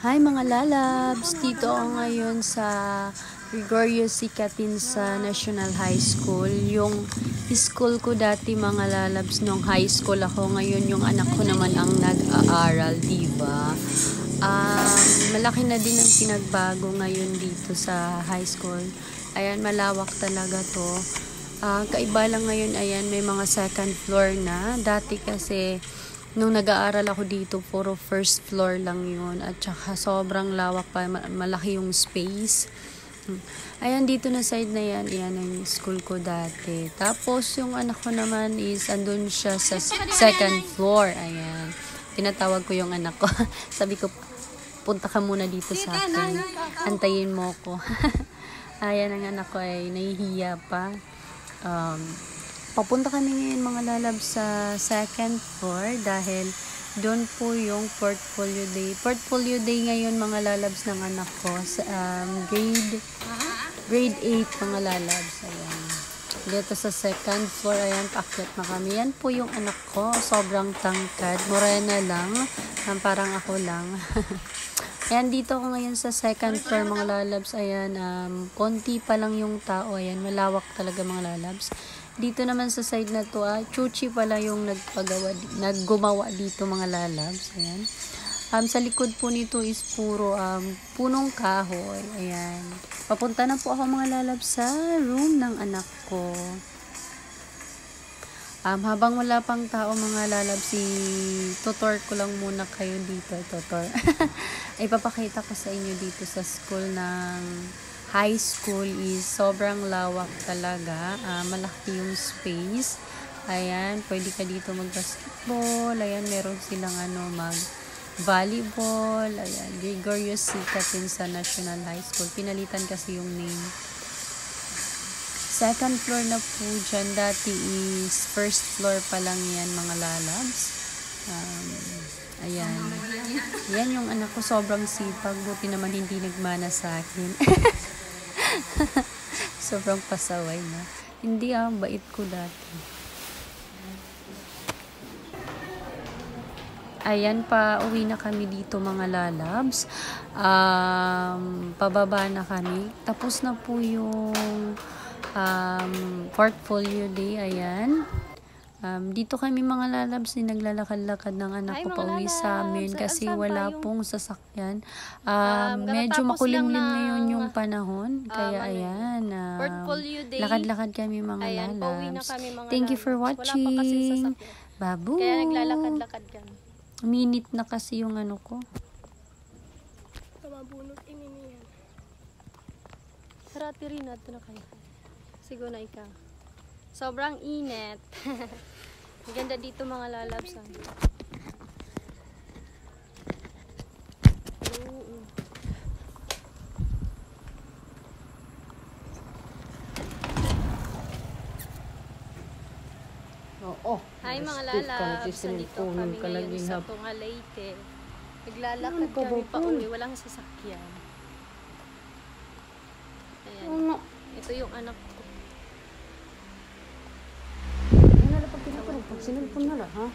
Hi mga lalabs! Dito ako ngayon sa Gregorio C. Catinsa National High School. Yung school ko dati mga lalabs nung high school ako. Ngayon yung anak ko naman ang nag-aaral, diba? Malaki na din ang pinagbago ngayon dito sa high school. Ayan, malawak talaga to. Kaiba lang ngayon, ayan, may mga second floor na. Dati kasi nung nag-aaral ako dito, puro first floor lang yun. At saka sobrang lawak pa, malaki yung space. Ayan, dito na side na yan, yan ang school ko dati. Tapos yung anak ko naman is, andun siya sa second floor. Ayan, tinatawag ko yung anak ko. Sabi ko, punta ka muna dito sa akin. Antayin mo ko. Ayan, ang anak ko ay nahihiya pa. Papunta kami ngayon mga lalab sa second floor dahil doon po yung portfolio day. Portfolio day ngayon mga lalabs ng anak ko sa grade 8 mga lalabs. Ayan. Dito sa second floor, ayan, paakyat na kami. Yan po yung anak ko, sobrang tangkad. Morena lang, parang ako lang. Ayan, dito ako ngayon sa second floor mga lalabs. Ayan, konti pa lang yung tao. Ayan, malawak talaga mga lalabs. Dito naman sa side na to, Chuchi pala yung naggumawa dito mga lalabs. Ayan. Sa likod po nito is puro punong kahoy. Ayan. Papunta na po ako mga lalabs sa room ng anak ko. Habang wala pang tao mga lalabs, tutor ko lang muna kayo dito. Tutor. Ipapakita ko sa inyo dito sa school ng high school is sobrang lawak talaga. Malaki yung space. Ayan, pwede ka dito mag-basketball. Ayan, meron silang mag-volleyball. Ayan, Gregorio C. Catinsa National High School. Pinalitan kasi yung name. Second floor na po dyan. Dati is first floor pa lang yan mga lalabs. Ayan. Yan yung anak ko, sobrang sipag. Buti naman hindi nagmana sa akin. Sobrang pasaway na. Hindi bait ko dati. Ayan, pa uwi na kami dito mga lalabs. Pababa na kami. Tapos na po yung portfolio day. Ayan. Dito kami mga lalabs naglalakad-lakad ng anak ko pa uwi sa amin kasi wala pong sasakyan. Medyo makulimlim ngayon yung panahon. Kaya ayan, lakad-lakad kami mga lalabs. Thank you for watching. Babu! Kaya naglalakad-lakad kami. Minute na kasi yung ano ko. Mabunot ini niyan. Sarati rin natin na kayo. Siguro na ikaw. Sobrang init. Ganda dito mga lalabs. Hi mga lalabs. Nandito kami ngayon sa Tungalayte. Naglalakad kami pa uwi. Walang sasakyan. Ayan. Ito yung anak ko. Sinulpon na lang, ha?